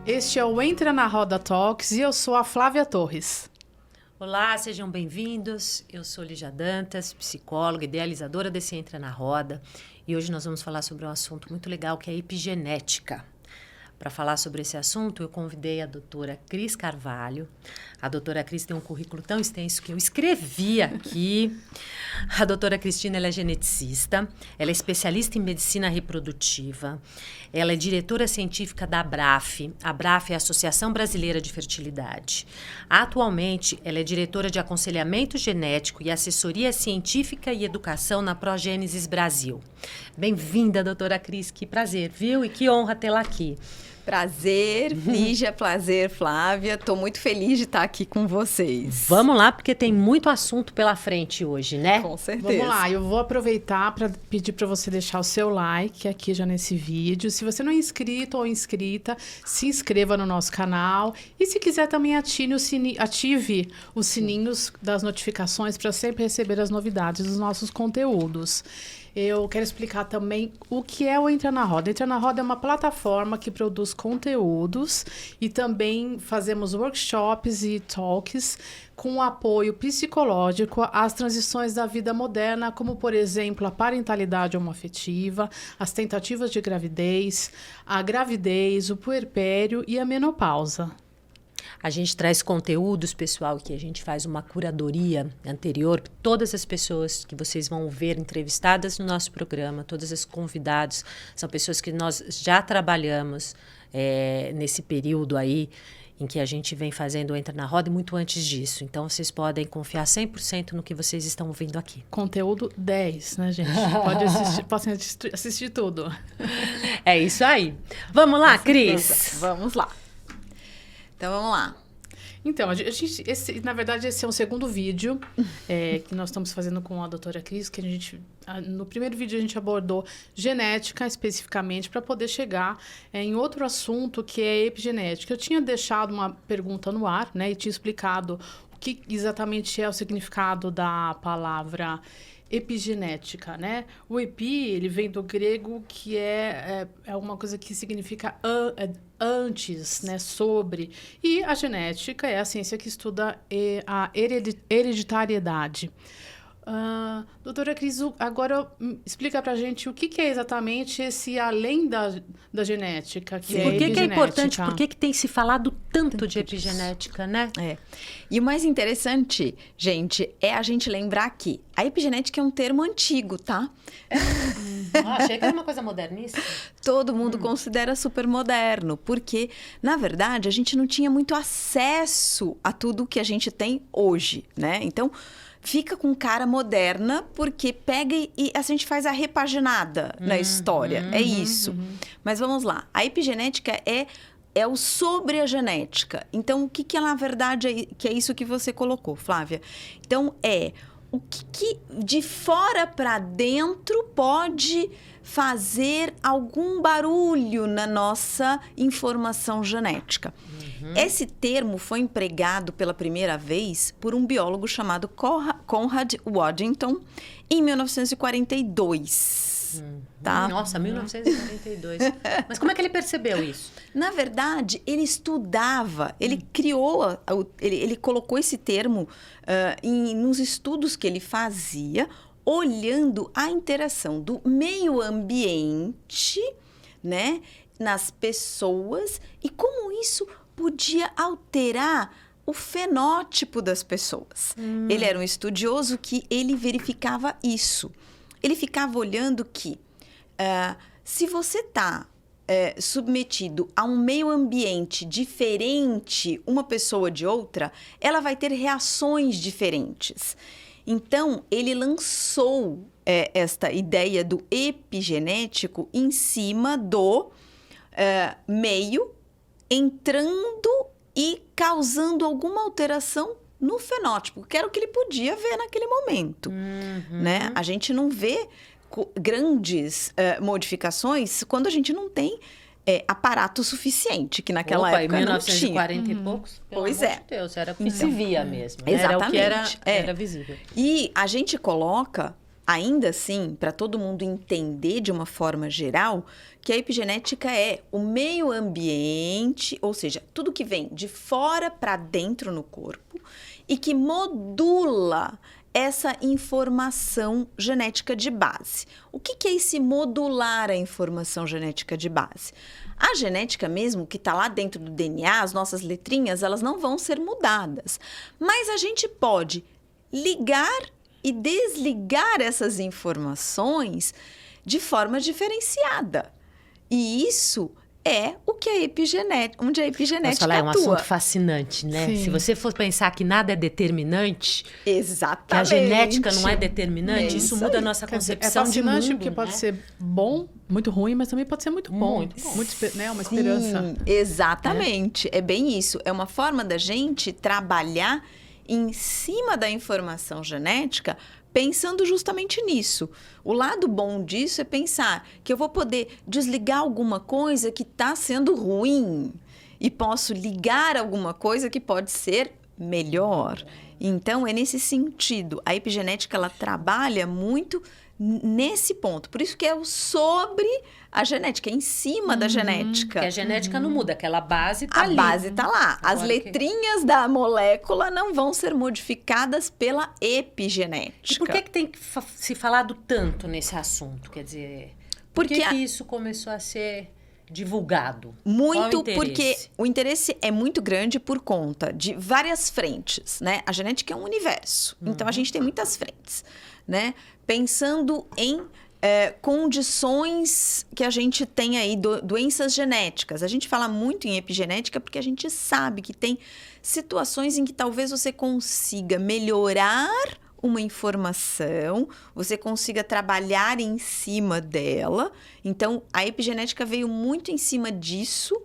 Este é o Entra na Roda Talks e eu sou a Flávia Torres. Olá, sejam bem-vindos. Eu sou Lígia Dantas, psicóloga, idealizadora desse Entra na Roda. E hoje nós vamos falar sobre um assunto muito legal que é a epigenética. Para falar sobre esse assunto, eu convidei a doutora Cris Carvalho. A doutora Cris tem um currículo tão extenso que eu escrevi aqui. A doutora Cristina, ela é geneticista, ela é especialista em medicina reprodutiva, ela é diretora científica da ABRAF. A ABRAF é a Associação Brasileira de Fertilidade. Atualmente, ela é diretora de aconselhamento genético e assessoria científica e educação na Progênesis Brasil. Bem-vinda, doutora Cris, que prazer, viu? E que honra tê-la aqui. Prazer, Lígia, prazer, Flávia. Estou muito feliz de estar aqui com vocês. Vamos lá, porque tem muito assunto pela frente hoje, né? Com certeza. Vamos lá, eu vou aproveitar para pedir para você deixar o seu like aqui já nesse vídeo. Se você não é inscrito ou inscrita, se inscreva no nosso canal. E se quiser também ative os sininhos das notificações para sempre receber as novidades dos nossos conteúdos. Eu quero explicar também o que é o Entra na Roda. Entra na Roda é uma plataforma que produz conteúdos e também fazemos workshops e talks com apoio psicológico às transições da vida moderna, como, por exemplo, a parentalidade homoafetiva, as tentativas de gravidez, a gravidez, o puerpério e a menopausa. A gente traz conteúdos, pessoal, que a gente faz uma curadoria anterior. Todas as pessoas que vocês vão ver entrevistadas no nosso programa, todos os convidados, são pessoas que nós já trabalhamos nesse período aí, em que a gente vem fazendo o Entra na Roda e muito antes disso. Então, vocês podem confiar 100% no que vocês estão ouvindo aqui. Conteúdo 10, né, gente? Pode assistir tudo. É isso aí. Vamos lá, Cris? Vamos lá. Então, vamos lá. Então, na verdade, esse é o segundo vídeo que nós estamos fazendo com a doutora Cris, que no primeiro vídeo a gente abordou genética especificamente para poder chegar em outro assunto que é epigenética. Eu tinha deixado uma pergunta no ar, né, e tinha explicado o que exatamente é o significado da palavra epigenética, né? O epi, ele vem do grego, que é uma coisa que significa antes, né? Sobre. E a genética é a ciência que estuda a hereditariedade. Doutora Cris, agora explica pra gente o que é exatamente esse além da genética, que é Por que é importante? epigenética? Por que tem se falado tanto de epigenética, né? E o mais interessante, gente, é a gente lembrar que a epigenética é um termo antigo, tá? Achei que era uma coisa modernista. Todo mundo considera super moderno, porque, na verdade, a gente não tinha muito acesso a tudo que a gente tem hoje, né? Então, fica com cara moderna, porque pega e a gente faz a repaginada na história. É isso. Mas vamos lá. A epigenética é o sobre a genética. Então, o que na verdade que é isso que você colocou, Flávia? Então, o que de fora para dentro pode fazer algum barulho na nossa informação genética. Esse termo foi empregado pela primeira vez por um biólogo chamado Conrad Waddington em 1942. Tá? Nossa, 1942. Mas como é que ele percebeu isso? Na verdade, ele estudava, ele criou, ele colocou esse termo nos estudos que ele fazia, olhando a interação do meio ambiente, né, nas pessoas e como isso podia alterar o fenótipo das pessoas. Ele era um estudioso que ele verificava isso. Ele ficava olhando que se você está submetido a um meio ambiente diferente, uma pessoa de outra, ela vai ter reações diferentes. Então, ele lançou esta ideia do epigenético em cima do meio, entrando e causando alguma alteração no fenótipo, que era o que ele podia ver naquele momento. Né? A gente não vê grandes modificações quando a gente não tem aparato suficiente, que naquela época em não tinha. 1940 e poucos, pelo Pois amor é. de Deus, era o que se via mesmo. Exatamente. Era o que era visível. E a gente coloca ainda assim, para todo mundo entender de uma forma geral, que a epigenética é o meio ambiente, ou seja, tudo que vem de fora para dentro no corpo e que modula essa informação genética de base. O que é esse modular a informação genética de base? A genética mesmo, que está lá dentro do DNA, as nossas letrinhas, elas não vão ser mudadas. Mas a gente pode ligar e desligar essas informações de forma diferenciada. E isso é o que a epigenética, onde a epigenética atua. É um atua. assunto fascinante, né? Sim. Se você for pensar que nada é determinante, Exatamente. que a genética não é determinante, isso muda a nossa Quer dizer, concepção é fascinante de mundo, porque pode né? ser bom, muito ruim, mas também pode ser muito bom. Muito bom. Né? Uma esperança. Sim, exatamente. É bem isso. É uma forma da gente trabalhar em cima da informação genética, pensando justamente nisso. O lado bom disso é pensar que eu vou poder desligar alguma coisa que está sendo ruim e posso ligar alguma coisa que pode ser melhor. Então, é nesse sentido. A epigenética, ela trabalha muito nesse ponto. Por isso que é o sobre a genética, é em cima da genética. Porque a genética não muda, aquela base tá A ali. base está lá. As Agora letrinhas da molécula não vão ser modificadas pela epigenética. E por que tem que se falado tanto nesse assunto? Quer dizer, por Porque que isso começou a ser divulgado? Muito, Qual o porque interesse? o interesse é muito grande por conta de várias frentes, né? A genética é um universo, então a gente tem muitas frentes, né? Pensando em condições que a gente tem aí, doenças genéticas. A gente fala muito em epigenética porque a gente sabe que tem situações em que talvez você consiga melhorar uma informação, você consiga trabalhar em cima dela. Então, a epigenética veio muito em cima disso.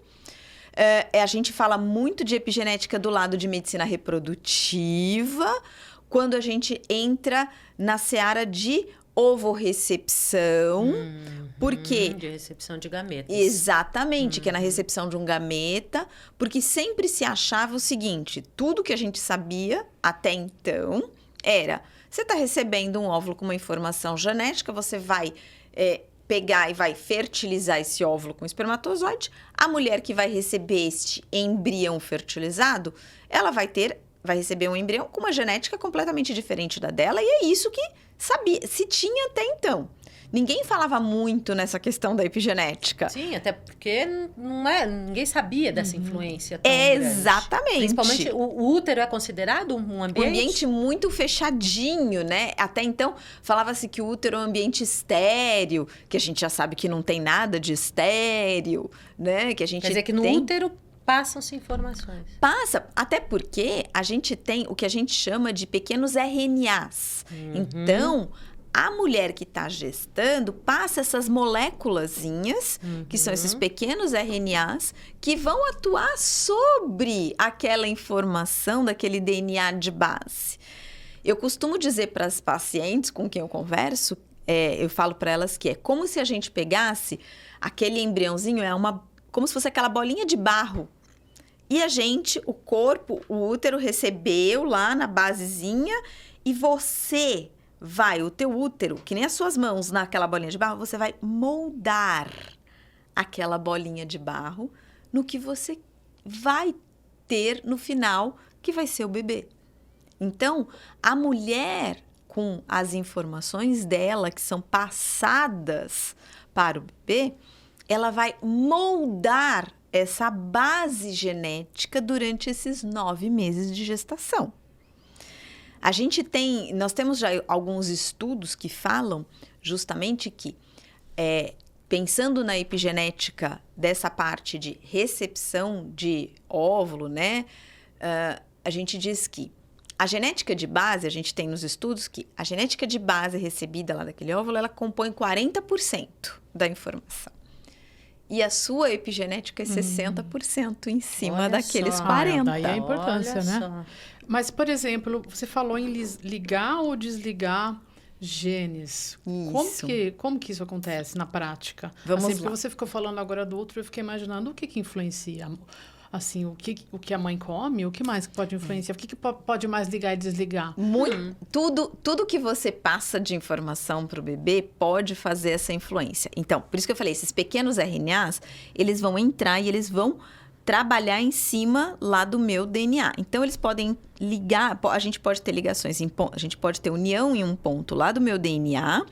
A gente fala muito de epigenética do lado de medicina reprodutiva, quando a gente entra na seara de ovorrecepção, porque... De recepção de gametas. Exatamente, que é na recepção de um gameta, porque sempre se achava o seguinte, tudo que a gente sabia até então era, você está recebendo um óvulo com uma informação genética, você vai pegar e vai fertilizar esse óvulo com espermatozoide, a mulher que vai receber este embrião fertilizado, ela vai receber um embrião com uma genética completamente diferente da dela, e é isso que se tinha até então. Ninguém falava muito nessa questão da epigenética. Sim, até porque ninguém sabia dessa influência tão grande. Exatamente. Principalmente, o útero é considerado um ambiente... Um ambiente muito fechadinho, né? Até então, falava-se que o útero é um ambiente estéril, que a gente já sabe que não tem nada de estéril, né? Que a gente Quer dizer que no útero passam-se informações. Passa, até porque a gente tem o que a gente chama de pequenos RNAs. Então, a mulher que está gestando passa essas moléculazinhas, que são esses pequenos RNAs, que vão atuar sobre aquela informação daquele DNA de base. Eu costumo dizer para as pacientes com quem eu converso, eu falo para elas que é como se a gente pegasse aquele embriãozinho, como se fosse aquela bolinha de barro. E a gente, o corpo, o útero recebeu lá na basezinha e você o teu útero, que nem as suas mãos naquela bolinha de barro, você vai moldar aquela bolinha de barro no que você vai ter no final, que vai ser o bebê. Então, a mulher, com as informações dela que são passadas para o bebê, ela vai moldar essa base genética durante esses 9 meses de gestação. Nós temos já alguns estudos que falam justamente que, pensando na epigenética dessa parte de recepção de óvulo, né, a gente diz que a genética de base, a gente tem nos estudos que a genética de base recebida lá daquele óvulo, ela compõe 40% da informação. E a sua epigenética é 60% em cima Olha daqueles só. 40%. Daí a importância, Olha né? só. Mas, por exemplo, você falou em ligar ou desligar genes. Isso. Como que isso acontece na prática? Vamos Porque lá. você ficou falando agora do outro, eu fiquei imaginando o que influencia. assim, o que a mãe come, o que mais que pode influenciar, o que pode mais ligar e desligar? Tudo que você passa de informação para o bebê pode fazer essa influência. Então, por isso que eu falei, esses pequenos RNAs, eles vão entrar e eles vão trabalhar em cima lá do meu DNA. Então, eles podem ligar, a gente pode ter ligações, a gente pode ter união em um ponto lá do meu DNA,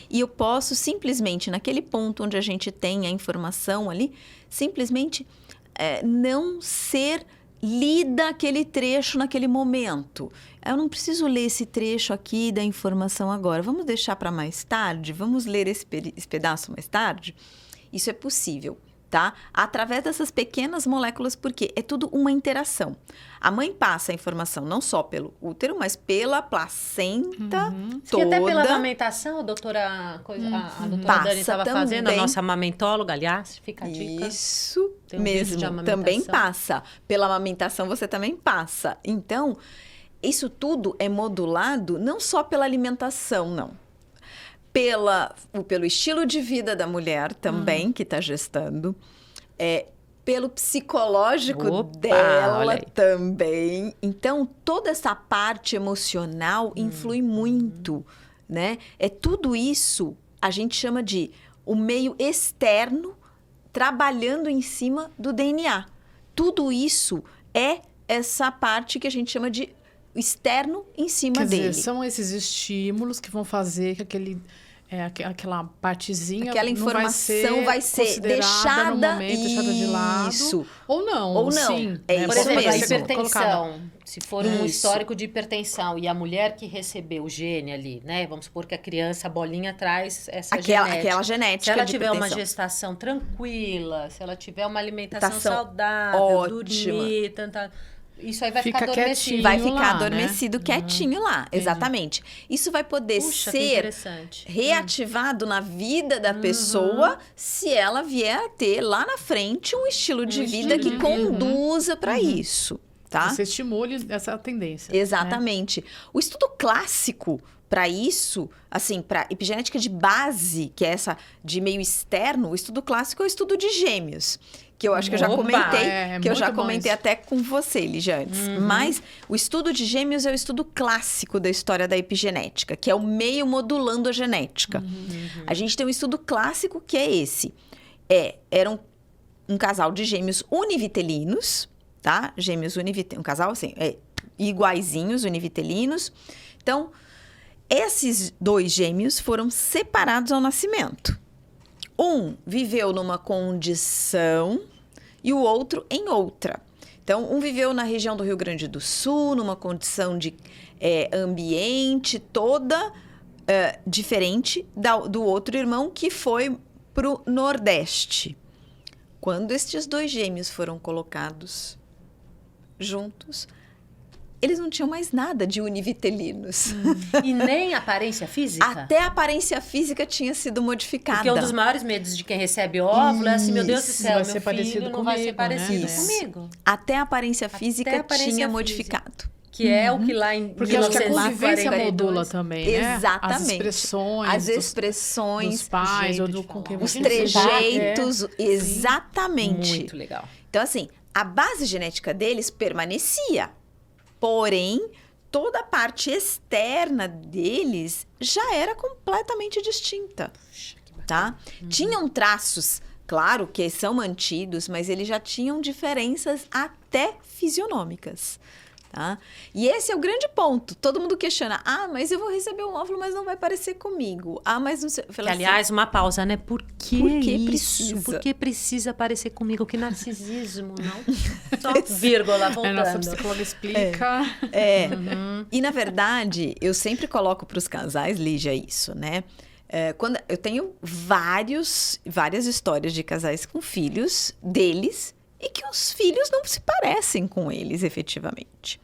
e eu posso simplesmente, naquele ponto onde a gente tem a informação ali, simplesmente não ser lida aquele trecho naquele momento. Eu não preciso ler esse trecho aqui da informação agora. Vamos deixar para mais tarde? Vamos ler esse pedaço mais tarde? Isso é possível, tá? Através dessas pequenas moléculas, porque é tudo uma interação. A mãe passa a informação não só pelo útero, mas pela placenta toda. E até pela amamentação, a doutora Dani estava fazendo, a nossa amamentóloga, aliás, fica a dica. Isso mesmo, também passa. Pela amamentação você também passa. Então, isso tudo é modulado não só pela alimentação, não. Pelo estilo de vida da mulher também, que está gestando, pelo psicológico dela também. Então, toda essa parte emocional influi muito, né? Tudo isso a gente chama de o meio externo trabalhando em cima do DNA. Tudo isso é essa parte que a gente chama de externo em cima dele. Quer dizer, são esses estímulos que vão fazer que aquela partezinha, aquela informação vai ser deixada no momento, deixada de lado. Isso. Ou não. Ou não. Sim, Por exemplo, a hipertensão. Colocada. Se for um histórico de hipertensão e a mulher que recebeu o gene ali, né? Vamos supor que a criança, a bolinha, traz essa genética. Aquela genética. Se ela de tiver hipertensão. uma gestação tranquila, se ela tiver uma alimentação saudável, dormir, isso aí vai ficar adormecido. Vai ficar adormecido, quietinho lá. Exatamente. Isso vai poder ser reativado na vida da pessoa se ela vier a ter lá na frente um estilo de vida que conduza para isso. Tá? Você estimule essa tendência. Exatamente. Né? O estudo clássico para isso, assim, para epigenética de base, que é essa de meio externo, o estudo clássico é o estudo de gêmeos. Que eu acho que eu já comentei, até com você, Lígia, antes. Mas o estudo de gêmeos é o estudo clássico da história da epigenética, que é o meio modulando a genética. A gente tem um estudo clássico que é esse. Era um casal de gêmeos univitelinos, tá? Um casal assim, iguaizinhos, univitelinos. Então, esses dois gêmeos foram separados ao nascimento. Um viveu numa condição e o outro em outra. Então, um viveu na região do Rio Grande do Sul, numa condição de ambiente toda diferente do outro irmão que foi para o Nordeste. Quando estes dois gêmeos foram colocados juntos, eles não tinham mais nada de univitelinos. E nem aparência física? Até a aparência física tinha sido modificada. Porque um dos maiores medos de quem recebe óvulo é assim, meu Deus do céu, meu filho não vai ser parecido comigo. Até a aparência física tinha modificado. Que é o que lá em Porque acho que a convivência modula também, né? Exatamente. As expressões dos pais, ou com quem os você trejeitos. Exatamente. Muito legal. Então, assim, a base genética deles permanecia. Porém, toda a parte externa deles já era completamente distinta, tá? Tinham traços, claro, que são mantidos, mas eles já tinham diferenças até fisionômicas, tá? E esse é o grande ponto. Todo mundo questiona, mas eu vou receber um óvulo, mas não vai parecer comigo. Mas não sei... Aliás, uma pausa, né? Por que isso? Precisa? Por que precisa parecer comigo? Que narcisismo, não? Só vírgula, voltando. Nossa psicóloga explica. E, na verdade, eu sempre coloco para os casais, Lígia, isso, né? Quando eu tenho várias histórias de casais com filhos deles e que os filhos não se parecem com eles, efetivamente.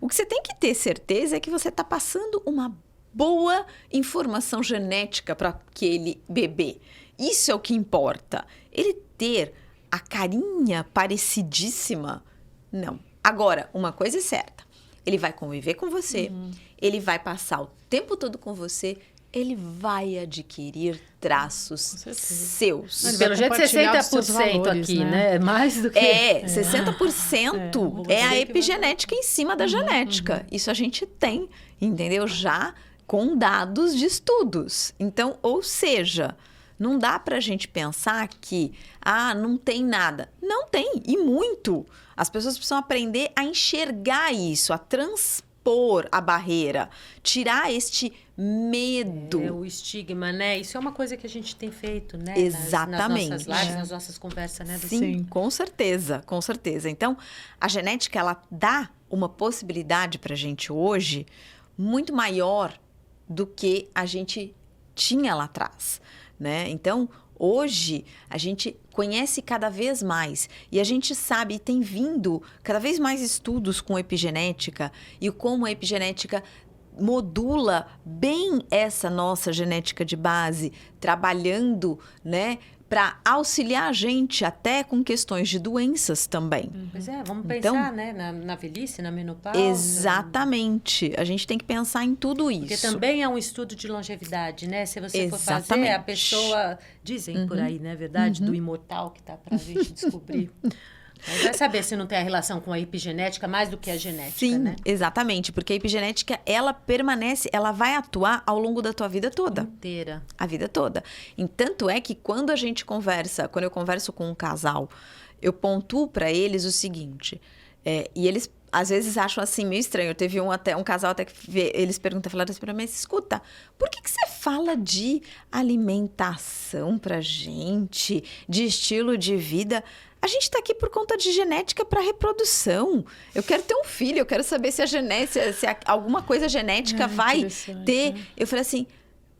O que você tem que ter certeza é que você está passando uma boa informação genética para aquele bebê. Isso é o que importa. Ele ter a carinha parecidíssima, não. Agora, uma coisa é certa. Ele vai conviver com você, ele vai passar o tempo todo com você, ele vai adquirir traços seus. Ele vai Pelo jeito, compartilhar os seus 60% valores, aqui, né? Mais do que... 60% é a epigenética em cima da genética. Isso a gente tem, entendeu? Já com dados de estudos. Então, ou seja, não dá pra gente pensar que, não tem nada. Não tem, e muito. As pessoas precisam aprender a enxergar isso, a transpor a barreira, tirar este medo. O estigma, né? Isso é uma coisa que a gente tem feito, né? Exatamente. Nas nossas lives, nas nossas conversas, né? Sim, com certeza, com certeza. Então, a genética, ela dá uma possibilidade pra gente hoje muito maior do que a gente tinha lá atrás, né? Então, hoje, a gente conhece cada vez mais e a gente sabe, e tem vindo cada vez mais estudos com epigenética e como a epigenética modula bem essa nossa genética de base, trabalhando, né, para auxiliar a gente até com questões de doenças também. Pois vamos pensar, né, na velhice, na menopausa. Exatamente. A gente tem que pensar em tudo isso. Porque também é um estudo de longevidade, né? Se você for fazer, a pessoa... Dizem por aí, né? Verdade? Do imortal que tá pra gente descobrir. Mas vai saber se não tem a relação com a epigenética mais do que a genética, Sim, né? Exatamente. Porque a epigenética, ela permanece, ela vai atuar ao longo da tua vida toda. Inteira. A vida toda. E tanto é que quando eu converso com um casal, eu pontuo para eles o seguinte, e eles às vezes acham assim meio estranho. Teve um casal até que eles falaram assim para mim, escuta, por que você fala de alimentação pra gente, de estilo de vida? A gente está aqui por conta de genética para reprodução. Eu quero ter um filho, eu quero saber se alguma coisa genética vai ter. Né? Eu falei assim,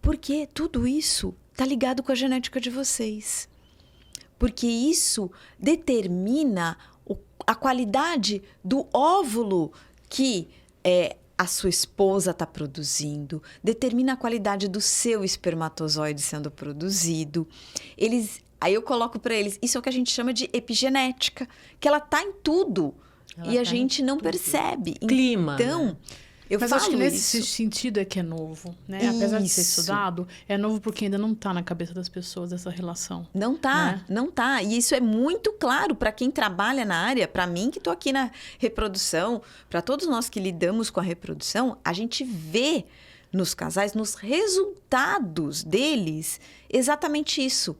porque tudo isso está ligado com a genética de vocês. Porque isso determina a qualidade do óvulo que a sua esposa está produzindo, determina a qualidade do seu espermatozoide sendo produzido. Aí eu coloco para eles, isso é o que a gente chama de epigenética, que ela tá em tudo e a gente não percebe. Clima. Então, né? Mas acho que nesse sentido é que é novo, né? Apesar de ser estudado, é novo porque ainda não está na cabeça das pessoas essa relação. Não tá, né? Não tá. E isso é muito claro para quem trabalha na área, para mim que estou aqui na reprodução, para todos nós que lidamos com a reprodução, a gente vê nos casais, nos resultados deles, exatamente isso.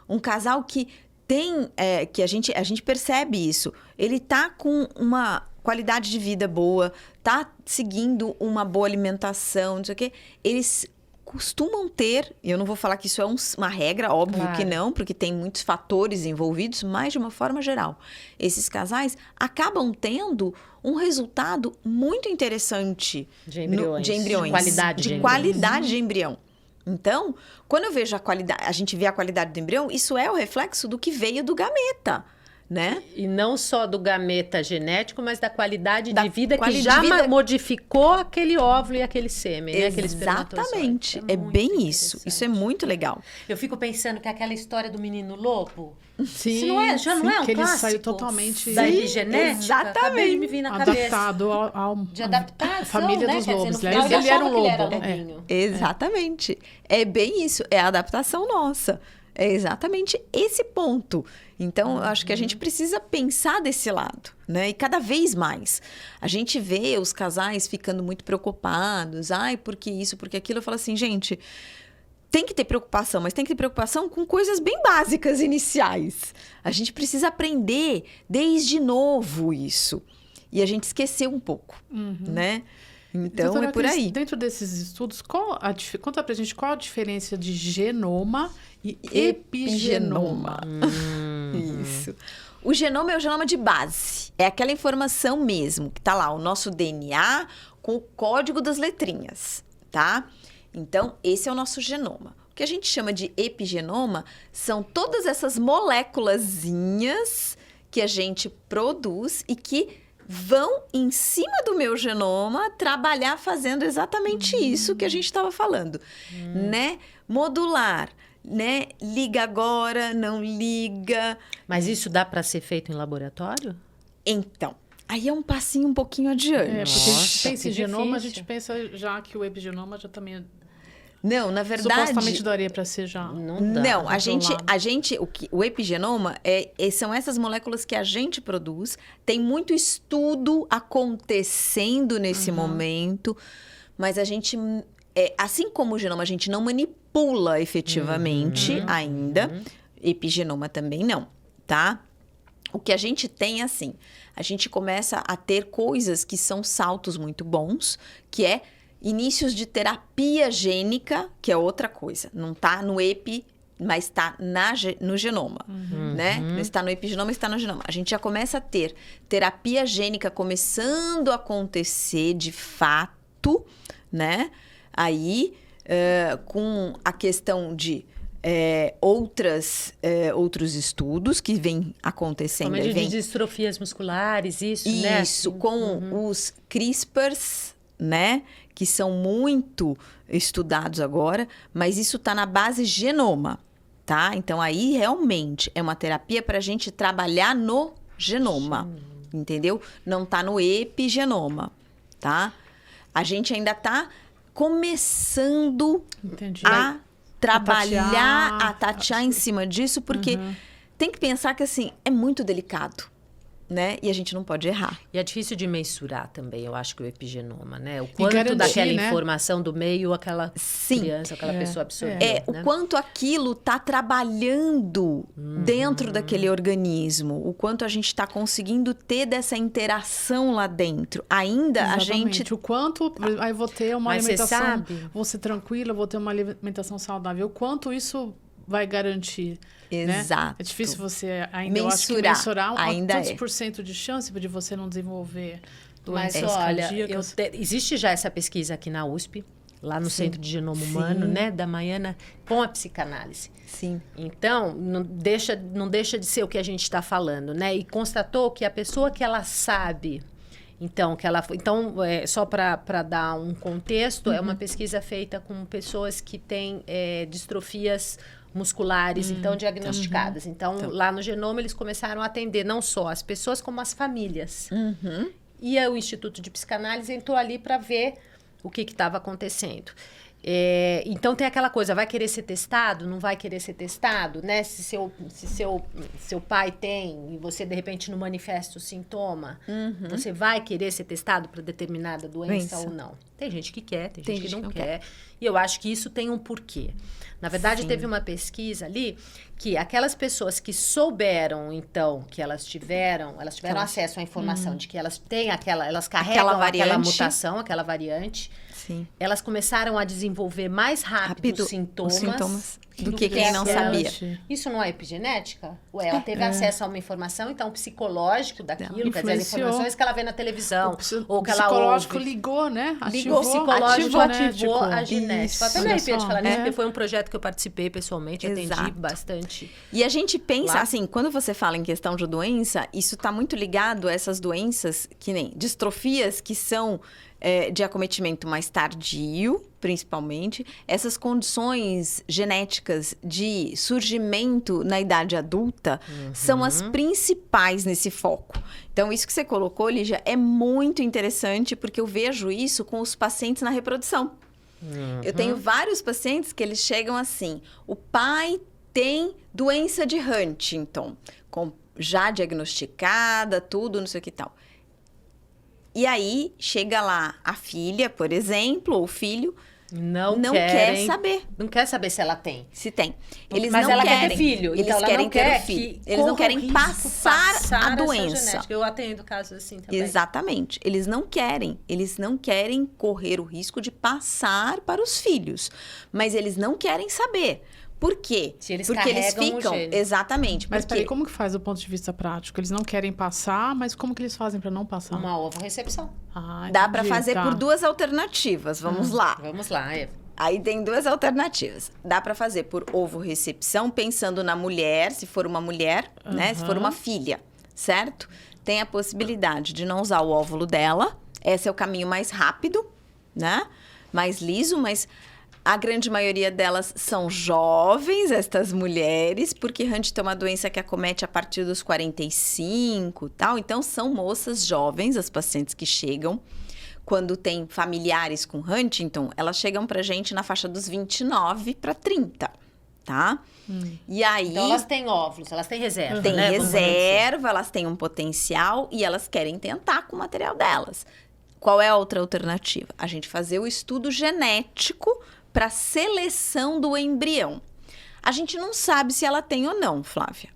Um casal que tem, que a gente percebe isso, ele tá com uma qualidade de vida boa, tá seguindo uma boa alimentação, não sei o quê, eles costumam ter, e eu não vou falar que isso é uma regra, óbvio que não, porque tem muitos fatores envolvidos, mas de uma forma geral, esses casais acabam tendo um resultado muito interessante de embriões. De qualidade de embrião. Então, quando eu vejo a gente vê a qualidade do embrião, isso é o reflexo do que veio do gameta, né? E não só do gameta genético, mas da qualidade de vida que já modificou aquele óvulo e aquele sêmen, né? Aquele exatamente. É bem isso. Isso é muito legal. Eu fico pensando que aquela história do menino lobo... Sim, não é um que clássico? Ele saiu totalmente... Da epigenética? Exatamente. Acabei de me vir na cabeça. Adaptado de adaptação, família né? dos lobos. Dizer, no final, ele era um lobo. Exatamente. É bem isso. É a adaptação nossa. É exatamente esse ponto. Então, eu acho que a gente precisa pensar desse lado, né? E cada vez mais. A gente vê os casais ficando muito preocupados. Ai, porque isso, porque aquilo. Eu falo assim, gente, tem que ter preocupação, mas tem que ter preocupação com coisas bem básicas iniciais. A gente precisa aprender desde novo isso. E a gente esqueceu um pouco, né? Então, é por aí. Dentro desses estudos, conta pra gente qual a diferença de genoma e epigenoma. Isso. O genoma é o genoma de base. É aquela informação mesmo, que tá lá, o nosso DNA com o código das letrinhas, tá? Então, esse é o nosso genoma. O que a gente chama de epigenoma são todas essas moléculazinhas que a gente produz e que vão em cima do meu genoma trabalhar fazendo exatamente isso que a gente estava falando, né? Modular, né? Liga agora, não liga. Mas isso dá para ser feito em laboratório? Então, aí é um passinho um pouquinho adiante. Porque a gente pensa em genoma, a gente pensa já que o epigenoma já também Não, na verdade... Supostamente daria para ser já. Não dá. Não, a gente, controlado. o epigenoma são essas moléculas que a gente produz. Tem muito estudo acontecendo nesse momento, mas a gente, assim como o genoma, a gente não manipula efetivamente ainda. Epigenoma também não, tá? O que a gente tem, assim, a gente começa a ter coisas que são saltos muito bons, que é inícios de terapia gênica, que é outra coisa. Não está no epi, mas está no genoma, né? Não está no epigenoma, está no genoma. A gente já começa a ter terapia gênica começando a acontecer de fato, né? Aí, com a questão de outros estudos que vêm acontecendo. Como de distrofias musculares, né? Isso, com os CRISPRs, né? Que são muito estudados agora, mas isso está na base genoma, tá? Então, aí, realmente, é uma terapia para a gente trabalhar no genoma, entendeu? Não está no epigenoma, tá? A gente ainda está começando a trabalhar, a tatear em cima disso, porque tem que pensar que, assim, é muito delicado, né? E a gente não pode errar. E é difícil de mensurar também, eu acho que o epigenoma, né? O quanto daquela informação do meio aquela criança, aquela pessoa absorveu, né? O quanto aquilo está trabalhando dentro daquele organismo, o quanto a gente está conseguindo ter dessa interação lá dentro. Ainda Exatamente. a gente... O quanto... Aí vou ter uma Mas alimentação... você sabe? Vou ser tranquila, vou ter uma alimentação saudável. O quanto isso vai garantir... Exato. Né? É difícil você ainda mensurar ainda quantos por cento de chance de você não desenvolver doenças Mas olha, cardíacas. existe já essa pesquisa aqui na USP, lá no Centro de Genoma Humano, né, da Maiana, com a psicanálise. Sim. Então, não deixa de ser o que a gente está falando, né? E constatou que a pessoa que ela sabe... Então, só para dar um contexto, é uma pesquisa feita com pessoas que têm distrofias musculares, então, diagnosticadas. Então, lá no genoma, eles começaram a atender não só as pessoas, como as famílias. E o Instituto de Psicanálise entrou ali para ver o que estava acontecendo. Então, tem aquela coisa, vai querer ser testado? Não vai querer ser testado? Né? Se seu pai tem e você, de repente, não manifesta o sintoma, você vai querer ser testado para determinada doença ou não? Tem gente que quer, tem gente que não quer. E eu acho que isso tem um porquê. Na verdade, teve uma pesquisa ali que aquelas pessoas que souberam, então, que elas tiveram acesso à informação de que elas têm elas carregam aquela mutação, aquela variante. Sim. Elas começaram a desenvolver mais rápido os sintomas do que quem não sabia. Isso não é epigenética? Ué, ela teve acesso a uma informação, então, psicológico daquilo, quer dizer, as informações que ela vê na televisão, ou que ela ouve. O psicológico ligou, né? O psicológico ativou a genética. Isso. Até me arrepio de falar nisso, porque foi um projeto que eu participei pessoalmente, Exato. atendi bastante. E a gente pensa, Lá. assim, quando você fala em questão de doença, isso está muito ligado a essas doenças, que nem distrofias, que são de acometimento mais tardio, principalmente. Essas condições genéticas de surgimento na idade adulta são as principais nesse foco. Então, isso que você colocou, Lígia, é muito interessante, porque eu vejo isso com os pacientes na reprodução. Eu tenho vários pacientes que eles chegam assim, o pai tem doença de Huntington, já diagnosticada, tudo, não sei o que tal. E aí, chega lá a filha, por exemplo, ou o filho, não quer saber. Não quer saber se ela tem. Se tem. Eles Mas não ela querem. quer ter filho. Eles então ela querem não ter quer o filho. que Eles não corra o querem risco passar a essa doença. genética. Eu atendo casos assim também. Exatamente. Eles não querem. Eles não querem correr o risco de passar para os filhos. Mas eles não querem saber. Por quê? Se eles Porque eles carregam o ficam... gene. Exatamente. Mas porque peraí, como que faz do ponto de vista prático? Eles não querem passar, mas como que eles fazem para não passar? Uma ovorrecepção. dá para fazer por duas alternativas. Vamos lá. Vamos lá, Aí tem duas alternativas. Dá para fazer por ovorrecepção, pensando na mulher, se for uma mulher, né? Se for uma filha, certo? Tem a possibilidade de não usar o óvulo dela. Esse é o caminho mais rápido, né? Mais liso, mas a grande maioria delas são jovens, estas mulheres, porque Huntington é uma doença que acomete a partir dos 45 e tal. Então, são moças jovens, as pacientes que chegam quando tem familiares com Huntington, elas chegam pra gente na faixa dos 29 para 30, tá? E aí... Então, elas têm óvulos, elas têm reserva, Tem né? reserva, elas têm um potencial e elas querem tentar com o material delas. Qual é a outra alternativa? A gente fazer o estudo genético para seleção do embrião. A gente não sabe se ela tem ou não, Flávia.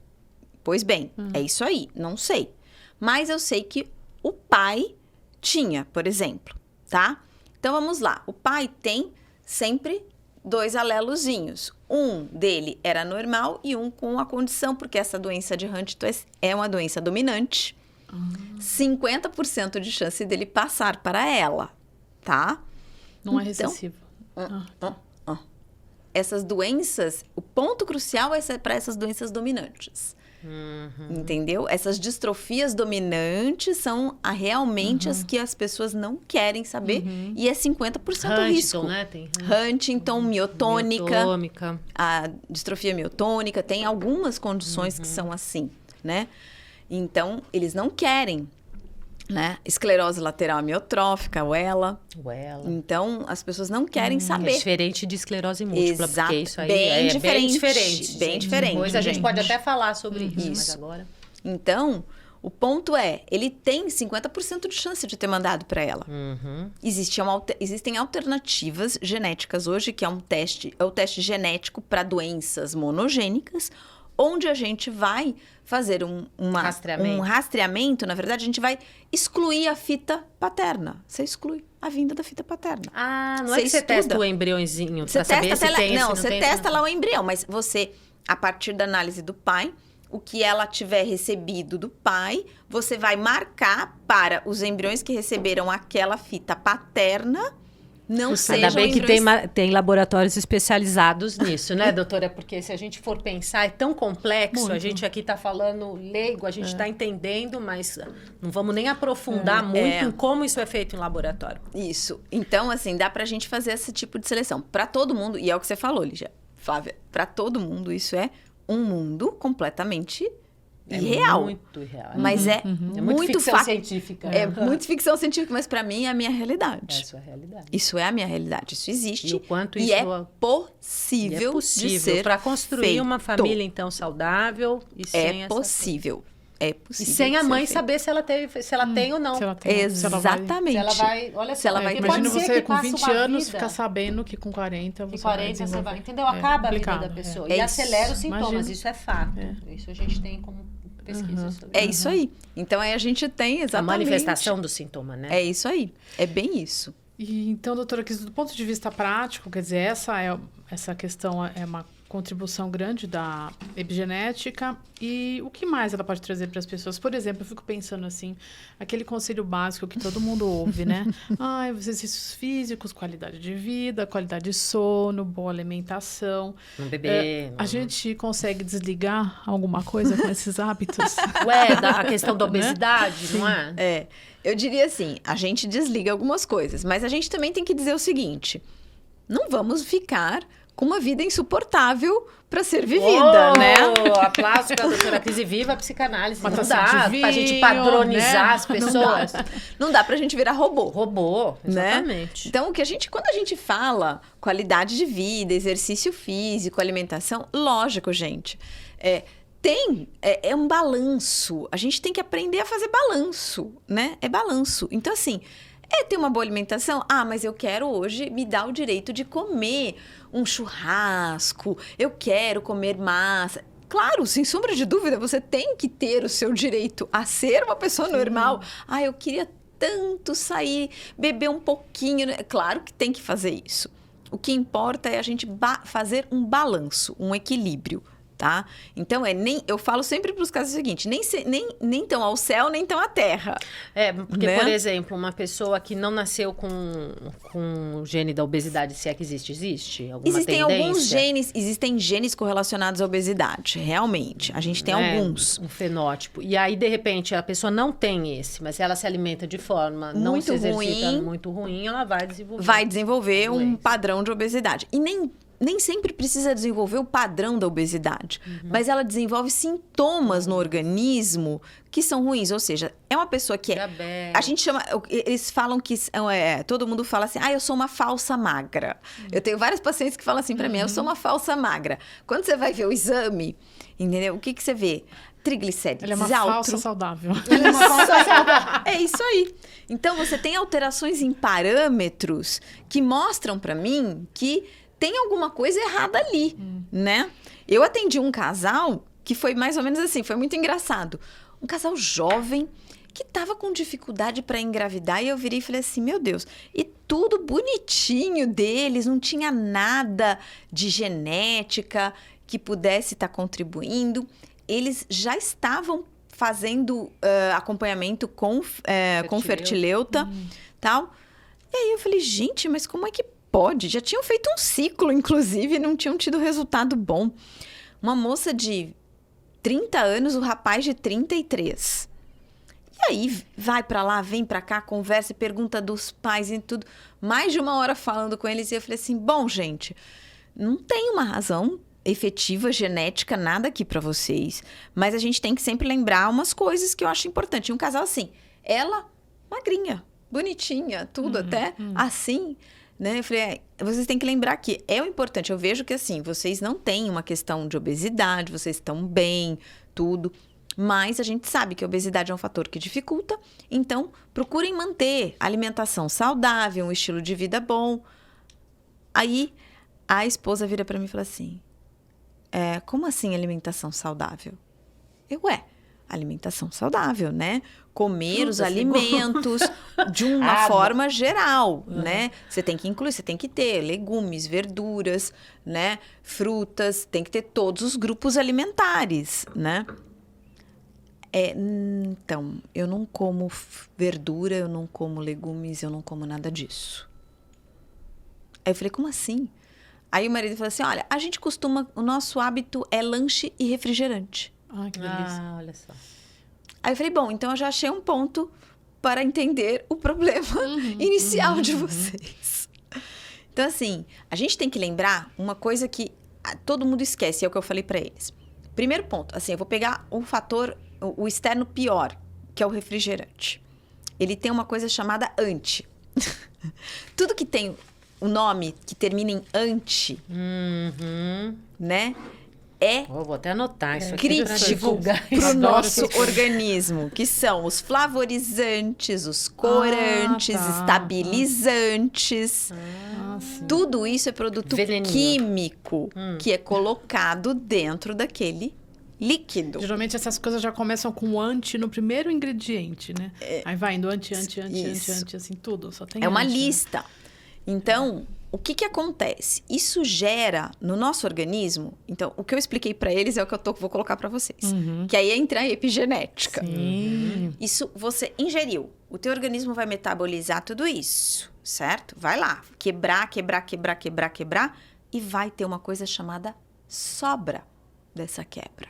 Pois bem, é isso aí, não sei. Mas eu sei que o pai tinha, por exemplo, tá? Então vamos lá. O pai tem sempre 2 alelozinhos. Um dele era normal e um com a condição, porque essa doença de Huntington é uma doença dominante. 50% de chance dele passar para ela, tá? Não é Então, recessivo. Essas doenças, o ponto crucial é para essas doenças dominantes. Entendeu? Essas distrofias dominantes são realmente as que as pessoas não querem saber. E é 50% risco. Né? Tem Huntington, miotônica, miotônica. a distrofia miotônica, tem algumas condições que são assim, né? Então, eles não querem, né? Esclerose lateral amiotrófica, ou ela. Então, as pessoas não querem É saber. diferente de esclerose múltipla, Exato. porque isso aí Bem é diferente, bem diferente. bem sim. diferente, Depois a gente gente. pode até falar sobre isso, mas Isso. agora... Então, o ponto é, ele tem 50% de chance de ter mandado para ela. Existem alternativas genéticas hoje, que é o teste genético para doenças monogênicas, onde a gente vai fazer um rastreamento, na verdade, a gente vai excluir a fita paterna. Você exclui a vinda da fita paterna. Ah, não é que você testa o embriãozinho Você para saber se tem, não, se você tem, testa lá o embrião, mas você, a partir da análise do pai, o que ela tiver recebido do pai, você vai marcar para os embriões que receberam aquela fita paterna não sejam Ainda bem que embriões... tem laboratórios especializados nisso, né, doutora? Porque se a gente for pensar, é tão complexo. A gente aqui está falando leigo, a gente está entendendo, mas não vamos nem aprofundar muito em como isso é feito em laboratório. Isso. Então, assim, dá pra gente fazer esse tipo de seleção. Para todo mundo, e é o que você falou, Lígia, Flávia, para todo mundo isso é um mundo completamente irreal. Muito irreal. Mas é muito muito ficção científica. É muito ficção científica, mas para mim é a minha realidade. Essa é a realidade. Isso é a minha realidade. Isso existe. E o quanto e isso é possível, de ser para construir feito. uma família então saudável e sem É essa... possível. É E possível. sem a de mãe ser saber se ela tem ou não. Se ela tem, se ela vai- Exatamente. Se ela vai, olha só, Se ela vai- porque pode Imagina ser você que com passa 20 uma anos vida, ficar sabendo que com 40 que você 40 vai você desenvolver. vai, entendeu? Acaba a vida complicado, da pessoa. É E isso. acelera os sintomas, Imagina. isso é fato. Isso a gente tem como pesquisa sobre É isso aí. Então aí a gente tem a exatamente... manifestação do sintoma, né? É isso aí. É bem isso. E, então, doutora, que do ponto de vista prático, quer dizer, essa questão é uma contribuição grande da epigenética. E o que mais ela pode trazer para as pessoas? Por exemplo, eu fico pensando assim, aquele conselho básico que todo mundo ouve, né? Exercícios físicos, qualidade de vida, qualidade de sono, boa alimentação. Não beber. A gente consegue desligar alguma coisa com esses hábitos? Ué, a questão da obesidade, não é? É, eu diria assim, a gente desliga algumas coisas, mas a gente também tem que dizer o seguinte, não vamos ficar com uma vida insuportável para ser vivida, né? Aplausos para a doutora Cris e viva a psicanálise. Uma Não taça dá de pra gente vinho, padronizar né? as pessoas. Não dá pra gente virar robô. Robô, Né? exatamente. Então, quando a gente fala qualidade de vida, exercício físico, alimentação, lógico, gente, é um balanço. A gente tem que aprender a fazer balanço, né? É balanço. Então, assim, ter uma boa alimentação. Mas eu quero hoje me dar o direito de comer um churrasco. Eu quero comer massa. Claro, sem sombra de dúvida, você tem que ter o seu direito a ser uma pessoa normal. Eu queria tanto sair, beber um pouquinho. Claro que tem que fazer isso. O que importa é a gente fazer um balanço, um equilíbrio, tá? Então, eu falo sempre para os casos o seguinte, nem tão ao céu, nem tão à terra. Porque, né? por exemplo, uma pessoa que não nasceu com o gene da obesidade, se é que existe? Alguma Existem tendência? alguns genes, existem genes correlacionados à obesidade, realmente. A gente tem alguns. Um fenótipo. E aí, de repente, a pessoa não tem esse, mas ela se alimenta de forma não Muito se exercita ruim. muito ruim, ela vai desenvolver. Vai desenvolver um doença. padrão de obesidade. E nem sempre precisa desenvolver o padrão da obesidade, mas ela desenvolve sintomas no organismo que são ruins. Ou seja, é uma pessoa que a gente chama, eles falam que todo mundo fala assim, eu sou uma falsa magra. Eu tenho vários pacientes que falam assim pra mim, eu sou uma falsa magra. Quando você vai ver o exame, entendeu? O que você vê? Triglicérides Ela é uma falsa saudável. Ela é uma falsa saudável. É isso aí. Então, você tem alterações em parâmetros que mostram pra mim que tem alguma coisa errada ali, né? Eu atendi um casal que foi mais ou menos assim, foi muito engraçado. Um casal jovem que tava com dificuldade para engravidar e eu virei e falei assim, meu Deus, e tudo bonitinho deles, não tinha nada de genética que pudesse estar contribuindo. Eles já estavam fazendo acompanhamento com fertileuta, tal. E aí eu falei, gente, mas como é que pode? Já tinham feito um ciclo, inclusive, e não tinham tido resultado bom. Uma moça de 30 anos, o rapaz de 33. E aí, vai pra lá, vem pra cá, conversa, pergunta dos pais e tudo. Mais de 1 hora falando com eles. E eu falei assim, bom, gente, não tem uma razão efetiva, genética, nada aqui pra vocês. Mas a gente tem que sempre lembrar umas coisas que eu acho importante. Um casal assim, ela magrinha, bonitinha, tudo até assim, né? Eu falei, vocês têm que lembrar que é o importante. Eu vejo que assim, vocês não têm uma questão de obesidade, vocês estão bem, tudo. Mas a gente sabe que a obesidade é um fator que dificulta. Então, procurem manter alimentação saudável, um estilo de vida bom. Aí, a esposa vira pra mim e fala assim, como assim alimentação saudável? Alimentação saudável, né? Comer os alimentos de uma forma geral, né? Você tem que incluir, você tem que ter legumes, verduras, né? Frutas, tem que ter todos os grupos alimentares, né? Então, eu não como verdura, eu não como legumes, eu não como nada disso. Aí eu falei, como assim? Aí o marido falou assim, olha, a gente costuma, o nosso hábito é lanche e refrigerante. Ai, que delícia. Olha só. Aí eu falei, bom, então eu já achei um ponto para entender o problema inicial de vocês. Então, assim, a gente tem que lembrar uma coisa que todo mundo esquece, é o que eu falei para eles. Primeiro ponto, assim, eu vou pegar um fator, o externo pior, que é o refrigerante. Ele tem uma coisa chamada anti. Tudo que tem o nome que termina em anti, né? Vou até anotar isso aqui. Crítico para o nosso organismo, que são os flavorizantes, os corantes, estabilizantes. Tudo isso é produto químico que é colocado dentro daquele líquido. Geralmente essas coisas já começam com anti no primeiro ingrediente, né? Aí vai indo anti, assim, tudo. Só tem uma anti, lista. Né? Então, o que acontece? Isso gera no nosso organismo... Então, o que eu expliquei para eles é o que eu vou colocar para vocês. Que aí entra a epigenética. Sim. Isso você ingeriu. O teu organismo vai metabolizar tudo isso, certo? Vai lá, quebrar. E vai ter uma coisa chamada sobra dessa quebra.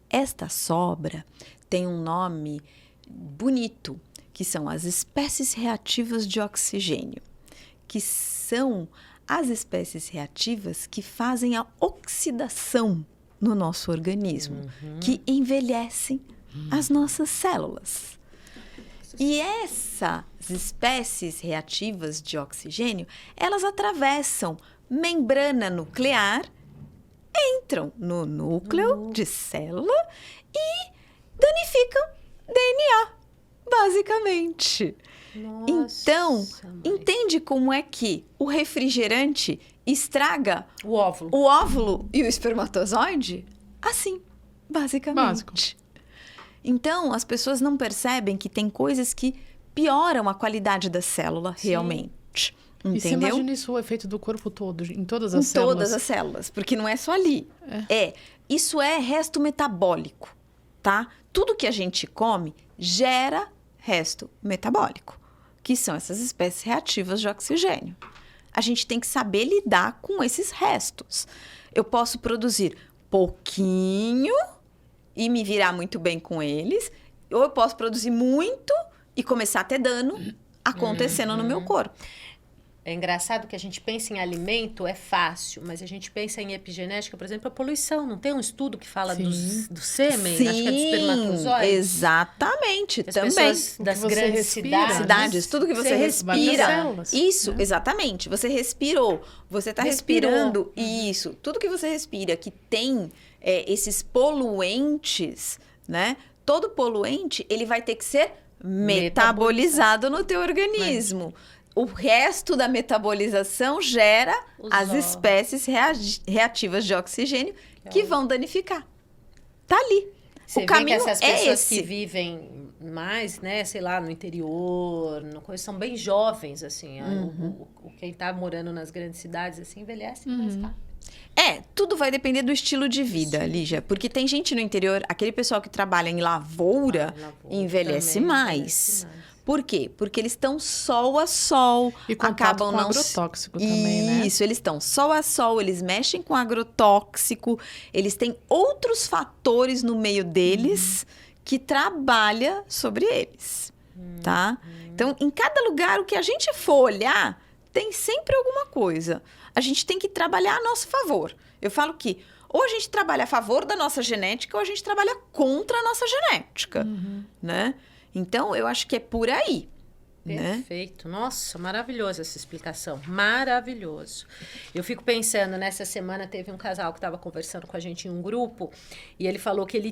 Esta sobra tem um nome bonito, que são as espécies reativas de oxigênio, que são as espécies reativas que fazem a oxidação no nosso organismo, que envelhecem as nossas células. E essas espécies reativas de oxigênio, elas atravessam membrana nuclear, entram no núcleo de célula e danificam DNA, basicamente. Nossa, Então, entende como é que o refrigerante estraga o óvulo e o espermatozoide? Assim, basicamente. Básico. Então, as pessoas não percebem que tem coisas que pioram a qualidade da célula realmente. Entendeu? E você imagina isso, o efeito do corpo todo, em todas as células? Em todas as células, porque não é só ali. Isso é resto metabólico, tá? Tudo que a gente come gera resto metabólico, que são essas espécies reativas de oxigênio. A gente tem que saber lidar com esses restos. Eu posso produzir pouquinho e me virar muito bem com eles, ou eu posso produzir muito e começar a ter dano acontecendo no meu corpo. É engraçado que a gente pensa em alimento, é fácil, mas a gente pensa em epigenética, por exemplo, a poluição. Não tem um estudo que fala do sêmen, Sim, acho que é dos espermatozoides? Exatamente, As também. pessoas das grandes Cidades, tudo que você respira. Isso, exatamente. Você respirou, você está respirando isso. Tudo que você respira que tem esses poluentes, né? Todo poluente, ele vai ter que ser metabolizado no teu organismo. O resto da metabolização gera as espécies reativas de oxigênio que vão danificar. Tá ali. Você o caminho vê que essas pessoas esse. que vivem mais, né, sei lá, no interior, são bem jovens, assim. Quem tá morando nas grandes cidades, assim, envelhece mais rápido. Tudo vai depender do estilo de vida, Lígia. Porque tem gente no interior, aquele pessoal que trabalha em lavoura, envelhece mais. Por quê? Porque eles estão sol a sol. E acabam com agrotóxico também, né? Isso, eles estão sol a sol, eles mexem com agrotóxico, eles têm outros fatores no meio deles que trabalha sobre eles, tá? Então, em cada lugar, o que a gente for olhar, tem sempre alguma coisa. A gente tem que trabalhar a nosso favor. Eu falo que ou a gente trabalha a favor da nossa genética ou a gente trabalha contra a nossa genética, né? Então, eu acho que é por aí. Perfeito. Né? Nossa, maravilhosa essa explicação. Maravilhoso. Eu fico pensando, nessa semana teve um casal que estava conversando com a gente em um grupo e ele falou que ele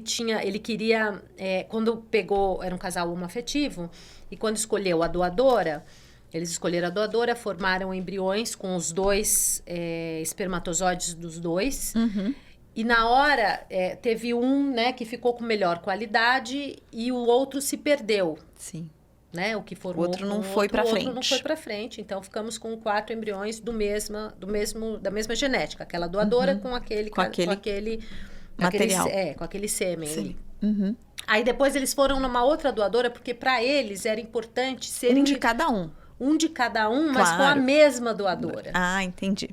queria, quando pegou, era um casal homoafetivo, e quando escolheu a doadora, eles escolheram a doadora, formaram embriões com os dois espermatozoides dos dois. E na hora, teve um, né, que ficou com melhor qualidade e o outro se perdeu. Sim. Né? O que formou o outro não foi para frente. O outro não foi para frente. Então, ficamos com 4 embriões da mesma genética. Aquela doadora com aquele material. Com aquele sêmen. Sim. Aí, depois, eles foram numa outra doadora, porque para eles era importante serem... Um de cada um. Um de cada um, mas com a mesma doadora. Ah, entendi.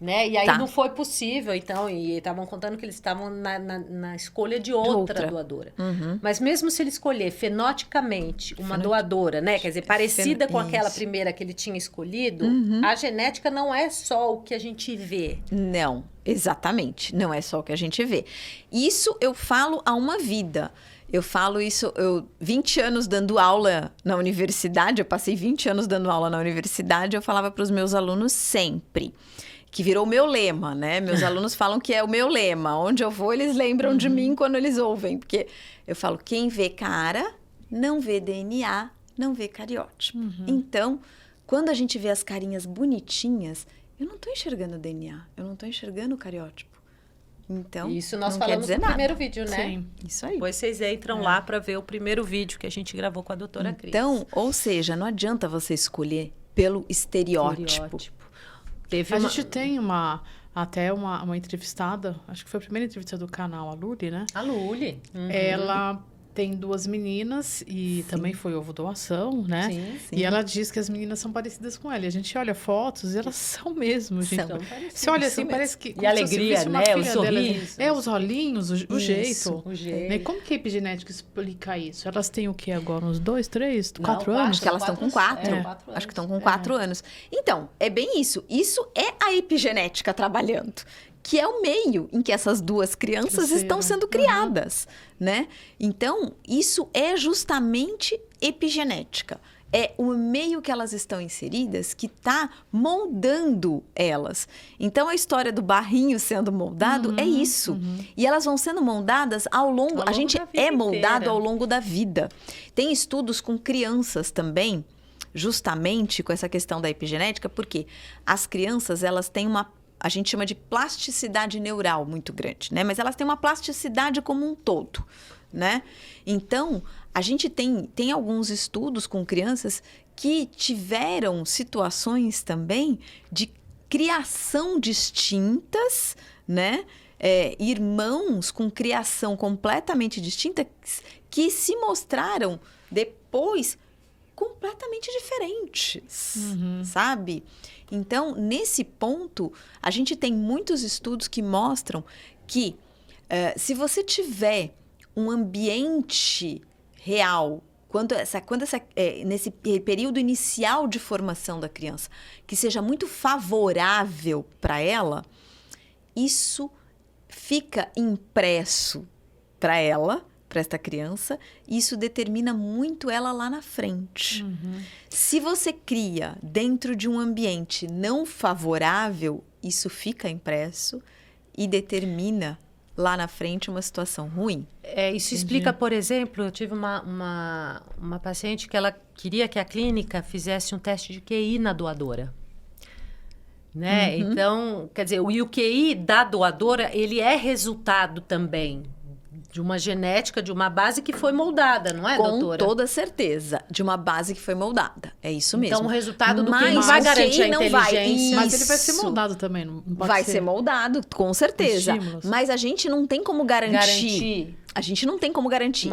Né? E aí não foi possível, então, e estavam contando que eles estavam na escolha de outra doadora. Mas mesmo se ele escolher fenoticamente uma doadora, né? Quer dizer, parecida com aquela primeira que ele tinha escolhido, a genética não é só o que a gente vê. Não, exatamente. Não é só o que a gente vê. Isso eu falo há uma vida. Eu falo isso, 20 anos dando aula na universidade, eu passei 20 anos dando aula na universidade, eu falava para os meus alunos sempre, que virou o meu lema, né? Meus alunos falam que é o meu lema. Onde eu vou, eles lembram de mim quando eles ouvem. Porque eu falo, quem vê cara, não vê DNA, não vê cariótipo. Então, quando a gente vê as carinhas bonitinhas, eu não estou enxergando o DNA, eu não estou enxergando o cariótipo. Então, isso nós não falamos quer dizer no nada. primeiro vídeo, né? Sim. Isso aí. Depois vocês entram lá para ver o primeiro vídeo que a gente gravou com a doutora Cris. Então, ou seja, não adianta você escolher pelo estereótipo. A gente tem até uma entrevistada, acho que foi a primeira entrevista do canal, a Luli, né? A Luli. Ela tem 2 meninas e também foi ovo doação, né? Sim. E ela diz que as meninas são parecidas com ela. E a gente olha fotos e elas são mesmo, gente. São Você olha assim, parece que... E a alegria, né? O sorriso. Os olhinhos, o jeito. O jeito. Né? Como que a epigenética explica isso? Elas têm o quê agora? Uns 2, 3, 4 Acho anos? que elas estão com 4. Acho que estão com 4 anos. Então, é bem isso. Isso é a epigenética trabalhando. Que é o meio em que essas 2 crianças estão sendo criadas, né? Então, isso é justamente epigenética. É o meio que elas estão inseridas que está moldando elas. Então, a história do barrinho sendo moldado é isso. E elas vão sendo moldadas ao longo... A gente é moldado ao longo da vida. Tem estudos com crianças também, justamente com essa questão da epigenética, porque as crianças, elas têm a gente chama de plasticidade neural muito grande, né? Mas elas têm uma plasticidade como um todo, né? Então, a gente tem alguns estudos com crianças que tiveram situações também de criação distintas, né? Irmãos com criação completamente distinta que se mostraram depois completamente diferentes, sabe? Então, nesse ponto, a gente tem muitos estudos que mostram que se você tiver um ambiente real nesse período inicial de formação da criança, que seja muito favorável para ela, isso fica impresso para ela, para esta criança, e isso determina muito ela lá na frente. Se você cria dentro de um ambiente não favorável, isso fica impresso e determina lá na frente uma situação ruim. Isso explica, por exemplo, eu tive uma paciente que ela queria que a clínica fizesse um teste de QI na doadora. Né? Então, quer dizer, o QI da doadora, ele é resultado também de uma genética, de uma base que foi moldada, não é, doutora? Com toda certeza, de uma base que foi moldada. É isso mesmo. Então, o resultado do Mas QI não vai o garantir QI a não inteligência. Mas ele vai ser moldado também, não pode Vai ser moldado, com certeza. Estímulos. Mas a gente não tem como garantir. A gente não tem como garantir.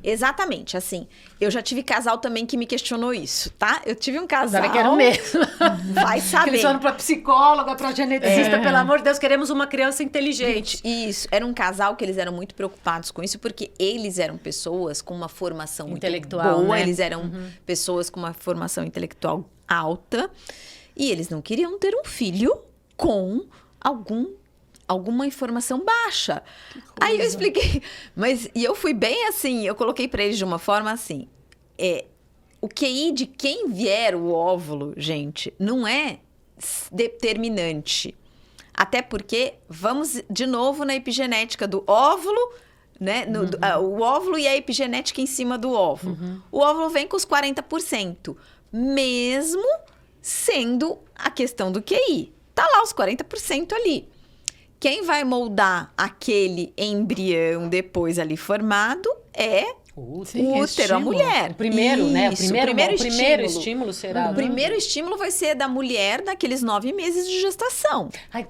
Exatamente, assim. Eu já tive casal também que me questionou isso, tá? Eu tive um casal... Agora quero mesmo. Vai saber. Eles foram para psicóloga, para geneticista, pelo amor de Deus, queremos uma criança inteligente. Isso, era um casal que eles eram muito preocupados com isso, porque eles eram pessoas com uma formação muito intelectual, boa, né? eles eram pessoas com uma formação intelectual alta, e eles não queriam ter um filho com alguma informação baixa. Aí eu expliquei, e eu fui bem assim, eu coloquei para eles de uma forma assim, o QI de quem vier o óvulo, gente, não é determinante. Até porque, vamos de novo na epigenética do óvulo, né? O óvulo e a epigenética em cima do óvulo. O óvulo vem com os 40%, mesmo sendo a questão do QI. Tá lá os 40% ali. Quem vai moldar aquele embrião depois ali formado é o útero, a mulher. O primeiro, né? Isso, O primeiro estímulo será. O primeiro estímulo vai ser da mulher naqueles 9 meses de gestação. A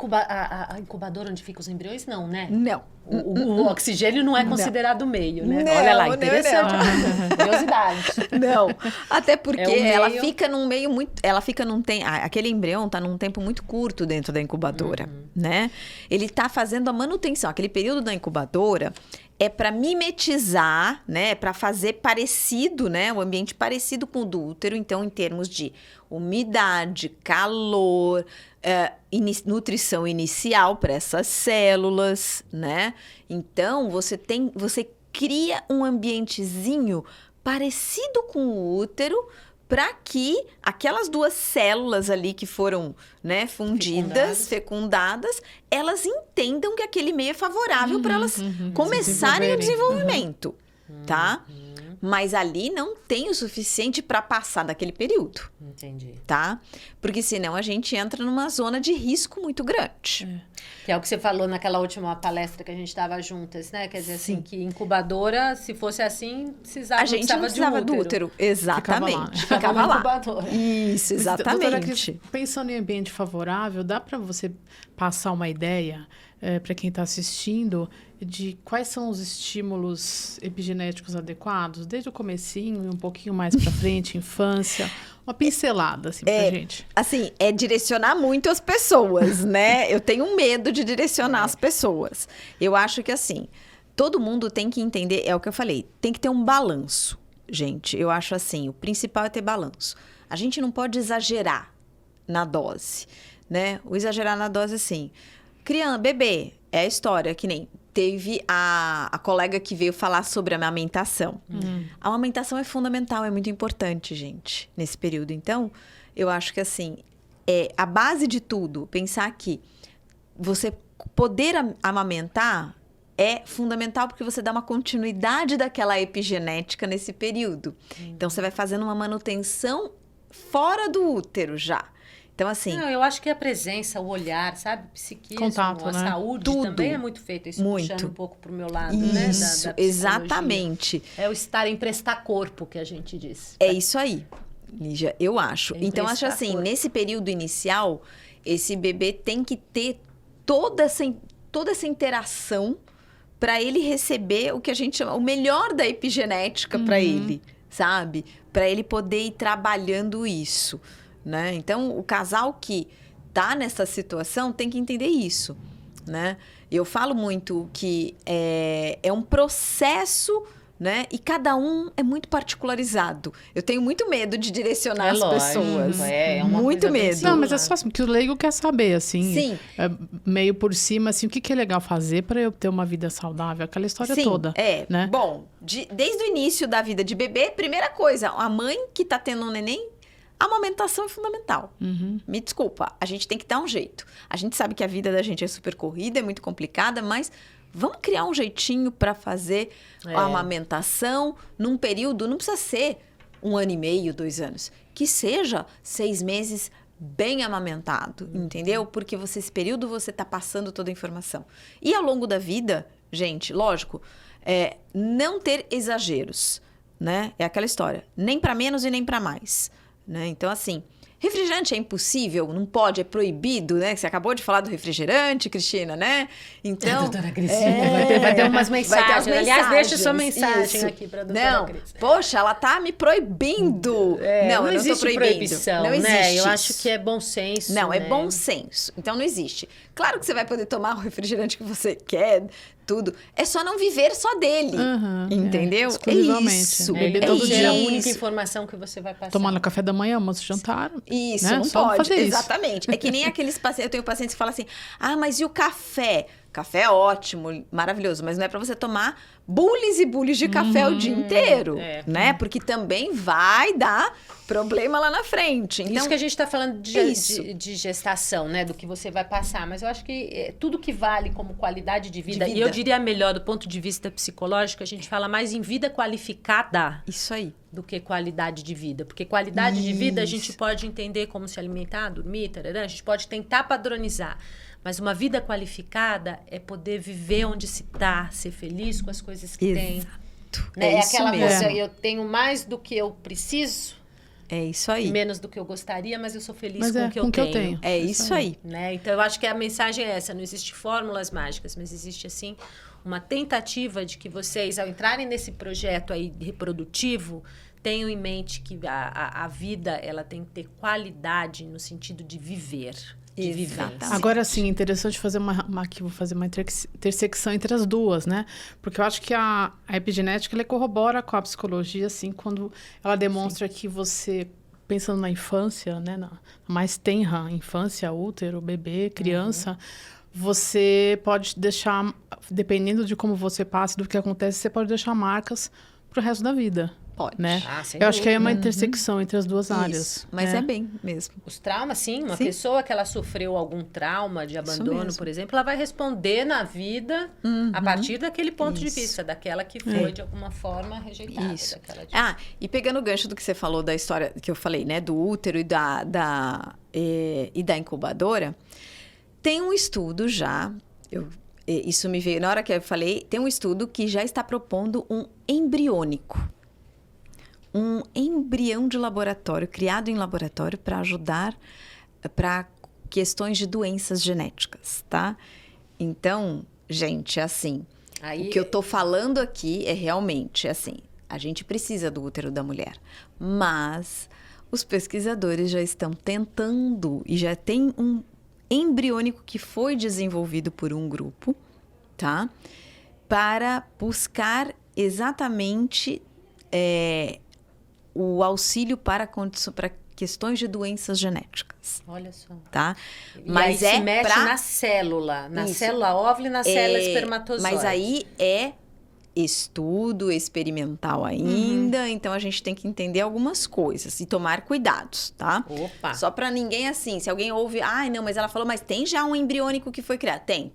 incubadora onde ficam os embriões, não, né? Não. O oxigênio não é considerado meio, né? Não, olha lá, não, interessante. Curiosidade. Não, até porque ela meio... fica num meio muito... aquele embrião tá num tempo muito curto dentro da incubadora, né? Ele tá fazendo a manutenção. Aquele período da incubadora é para mimetizar, né? Para fazer parecido, né? O ambiente parecido com o do útero. Então, em termos de umidade, calor, nutrição inicial para essas células, né? Então, você cria um ambientezinho parecido com o útero para que aquelas duas células ali que foram, né, fecundadas, elas entendam que aquele meio é favorável para elas começarem o desenvolvimento, tá? Mas ali não tem o suficiente para passar daquele período. Entendi. Tá? Porque senão a gente entra numa zona de risco muito grande. Que é o que você falou naquela última palestra que a gente estava juntas, né? Quer dizer, assim, que incubadora, se fosse assim, a gente não precisava do útero. Exatamente. Ficava lá. Incubadora. Isso, exatamente. Doutora Cris, pensando em ambiente favorável, dá para você passar uma ideia para quem está assistindo de quais são os estímulos epigenéticos adequados, desde o comecinho e um pouquinho mais para frente, infância, uma pincelada assim pra gente. Assim, direcionar muito as pessoas, né? Eu tenho medo de direcionar as pessoas. Eu acho que assim, todo mundo tem que entender, é o que eu falei, tem que ter um balanço, gente. Eu acho assim, o principal é ter balanço. A gente não pode exagerar na dose, né? O exagerar na dose, assim, criança, bebê, é a história que nem teve a colega que veio falar sobre a amamentação. A amamentação é fundamental, é muito importante, gente, nesse período. Então, eu acho que, assim, a base de tudo, pensar que você poder amamentar é fundamental porque você dá uma continuidade daquela epigenética nesse período. Então, você vai fazendo uma manutenção fora do útero já. Então, assim... Não, eu acho que a presença, o olhar, sabe? Psiquismo, contato, a saúde tudo. Também é muito feito. Isso muito. Puxando um pouco pro meu lado, isso, né? Da exatamente. É o estar em prestar corpo, que a gente diz. É isso aí, Lígia, eu acho. Então, acho assim, nesse período inicial, esse bebê tem que ter toda essa interação para ele receber o que a gente chama, o melhor da epigenética para ele, sabe? Para ele poder ir trabalhando isso. Né? Então, o casal que tá nessa situação tem que entender isso, né? Eu falo muito que é um processo né? E cada um é muito particularizado. Eu tenho muito medo de direcionar as lógico, pessoas. é uma muito coisa bem medo. Não, mas é só assim, que o leigo quer saber, assim. Sim. Meio por cima, assim, o que é legal fazer para eu ter uma vida saudável, aquela história Sim, toda. Né? Bom, desde o início da vida de bebê, primeira coisa, a mãe que tá tendo um neném, a amamentação é fundamental. Me desculpa, a gente tem que dar um jeito. A gente sabe que a vida da gente é super corrida, é muito complicada, mas vamos criar um jeitinho para fazer a amamentação num período, não precisa ser 1 ano e meio, 2 anos, que seja 6 meses bem amamentado, entendeu? Porque esse período você tá passando toda a informação. E ao longo da vida, gente, lógico, não ter exageros, né? É aquela história, nem para menos e nem para mais, né? Então, assim, refrigerante é impossível, não pode, é proibido, né? Você acabou de falar do refrigerante, Cristina, né? Então, doutora Cristina, vai ter umas mensagens. Aliás, deixa sua mensagem aqui para a doutora Cristina. Poxa, ela tá me proibindo. Não eu não existe tô proibindo. proibição, não existe né? Eu isso. acho que é bom senso. Não, né? é bom senso. Então, não existe. Claro que você vai poder tomar o refrigerante que você quer, tudo. É só não viver só dele. Entendeu? Exclusivamente. Isso. Beber todo todo dia dia. é a única informação que você vai passar. Tomar no café da manhã, almoço, jantar. Isso, né? não Só pode. fazer isso. Exatamente. É que nem aqueles pacientes. Eu tenho pacientes que falam assim: ah, mas e o café? Café é ótimo, maravilhoso, mas não é para você tomar bules e bules de café o dia inteiro, né? Porque também vai dar problema lá na frente. Então, isso que a gente está falando de gestação, né? Do que você vai passar. Mas eu acho que tudo que vale como qualidade de vida, e eu diria melhor do ponto de vista psicológico, a gente fala mais em vida qualificada. Isso aí. Do que qualidade de vida. Porque qualidade de vida a gente pode entender como se alimentar, dormir, tarará, a gente pode tentar padronizar. Mas uma vida qualificada é poder viver onde se está, ser feliz com as coisas que tem. Né? É aquela coisa, eu tenho mais do que eu preciso. É isso aí. Menos do que eu gostaria, mas eu sou feliz com o que eu tenho. É isso aí. Né? Então, eu acho que a mensagem é essa. Não existe fórmulas mágicas, mas existe, assim, uma tentativa de que vocês, ao entrarem nesse projeto aí reprodutivo, tenham em mente que a vida ela tem que ter qualidade no sentido de viver. De vivência. Agora, sim, interessante fazer aqui vou fazer uma intersecção entre as duas, né? Porque eu acho que a epigenética, ela corrobora com a psicologia, assim, quando ela demonstra que você, pensando na infância, né? Na mais tenra infância, útero, bebê, criança, você pode deixar, dependendo de como você passa, do que acontece, você pode deixar marcas pro resto da vida. Pode. Né? Eu acho que aí é uma intersecção entre as duas áreas. Mas é bem mesmo. Os traumas, sim. Uma pessoa que ela sofreu algum trauma de abandono, por exemplo, ela vai responder na vida a partir daquele ponto de vista, daquela que foi, de alguma forma, rejeitada. Isso. E pegando o gancho do que você falou da história que eu falei, né? Do útero e da incubadora, tem um estudo já... Isso me veio... Na hora que eu falei, tem um estudo que já está propondo um embriônico. Um embrião de laboratório, criado em laboratório para ajudar para questões de doenças genéticas, tá? Então, gente, assim, o que eu tô falando aqui é realmente, assim, a gente precisa do útero da mulher, mas os pesquisadores já estão tentando e já tem um embriônico que foi desenvolvido por um grupo, tá? Para buscar exatamente... o auxílio para questões de doenças genéticas. Olha só. Tá? Mas aí se mexe na célula óvulo e na célula espermatozoide. Mas aí é estudo experimental ainda, então a gente tem que entender algumas coisas e tomar cuidados, tá? Opa! Só para ninguém assim, se alguém ouve, não, mas ela falou, mas tem já um embriônico que foi criado. Tem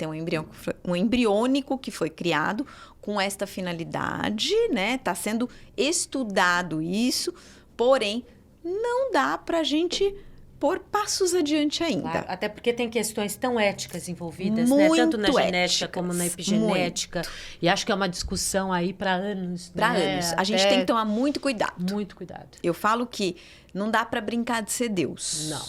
um embriônico que foi criado com esta finalidade, né? Tá sendo estudado isso, porém, não dá pra gente pôr passos adiante ainda. Claro, até porque tem questões tão éticas envolvidas, né? Tanto na genética como na epigenética. E acho que é uma discussão aí para anos. Para anos. A gente tem que tomar muito cuidado. Muito cuidado. Eu falo que não dá para brincar de ser Deus. Não.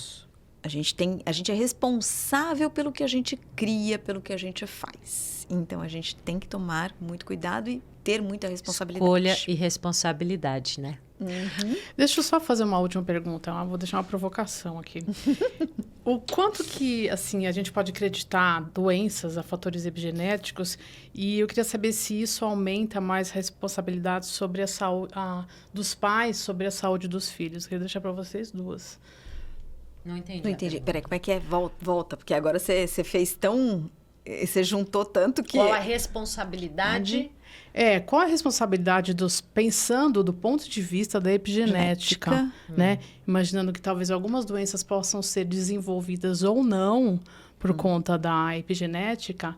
A gente é responsável pelo que a gente cria, pelo que a gente faz. Então, a gente tem que tomar muito cuidado e ter muita responsabilidade. Escolha e responsabilidade, né? Deixa eu só fazer uma última pergunta, vou deixar uma provocação aqui. O quanto que, assim, a gente pode acreditar doenças a fatores epigenéticos, e eu queria saber se isso aumenta mais a responsabilidade sobre a saúde dos pais, sobre a saúde dos filhos. Queria deixar para vocês duas. Não entendi. Não entendi. Peraí, como é que é? Volta, porque agora você fez tão... Você juntou tanto que... Qual a responsabilidade... Qual a responsabilidade pensando do ponto de vista da epigenética, né? Imaginando que talvez algumas doenças possam ser desenvolvidas ou não por conta da epigenética.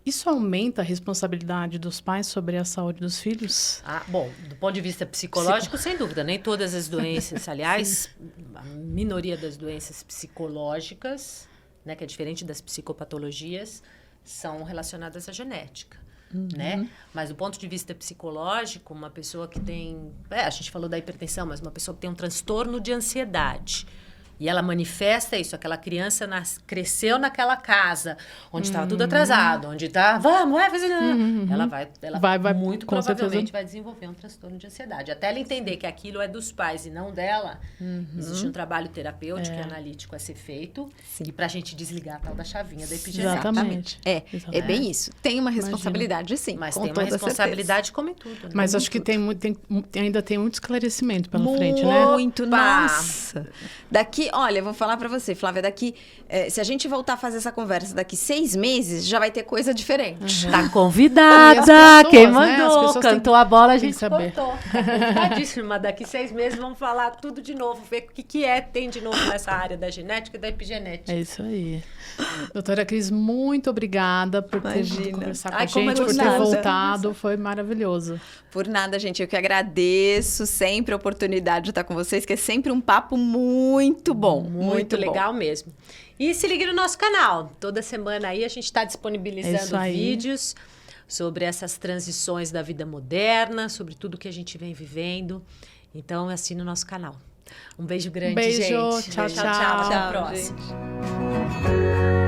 Isso aumenta a responsabilidade dos pais sobre a saúde dos filhos? Bom, do ponto de vista psicológico, sem dúvida. Nem todas as doenças, aliás, a minoria das doenças psicológicas, né, que é diferente das psicopatologias, são relacionadas à genética. Né? Mas do ponto de vista psicológico, uma pessoa que tem... a gente falou da hipertensão, mas uma pessoa que tem um transtorno de ansiedade e ela manifesta isso, aquela criança cresceu naquela casa onde estava tudo atrasado, onde está, vai fazer... Ela vai muito provavelmente vai desenvolver um transtorno de ansiedade. Até ela entender que aquilo é dos pais e não dela, existe um trabalho terapêutico e analítico a ser feito e para a gente desligar a tal da chavinha da epigenética. Exatamente. É bem isso. Tem uma responsabilidade, sim. Mas tem uma responsabilidade como em tudo. Né? Mas acho que ainda tem muito esclarecimento pela frente, né? Muito, nossa. Olha, eu vou falar pra você, Flávia, se a gente voltar a fazer essa conversa daqui 6 meses, já vai ter coisa diferente. Tá convidada, pessoas, quem né? mandou, cantou a bola, a gente saber. cortou. Tá convidadíssima, daqui 6 meses vamos falar tudo de novo, ver o que tem de novo nessa área da genética e da epigenética. É isso aí. Doutora Cris, muito obrigada por ter vindo conversar com a gente, por ter voltado, foi maravilhoso. Por nada, gente, eu que agradeço sempre a oportunidade de estar com vocês, que é sempre um papo muito bom. Muito legal mesmo. E se ligue no nosso canal. Toda semana aí a gente está disponibilizando vídeos sobre essas transições da vida moderna, sobre tudo que a gente vem vivendo. Então, assine o nosso canal. Um beijo grande, gente. Tchau, tchau. Até a próxima. Gente.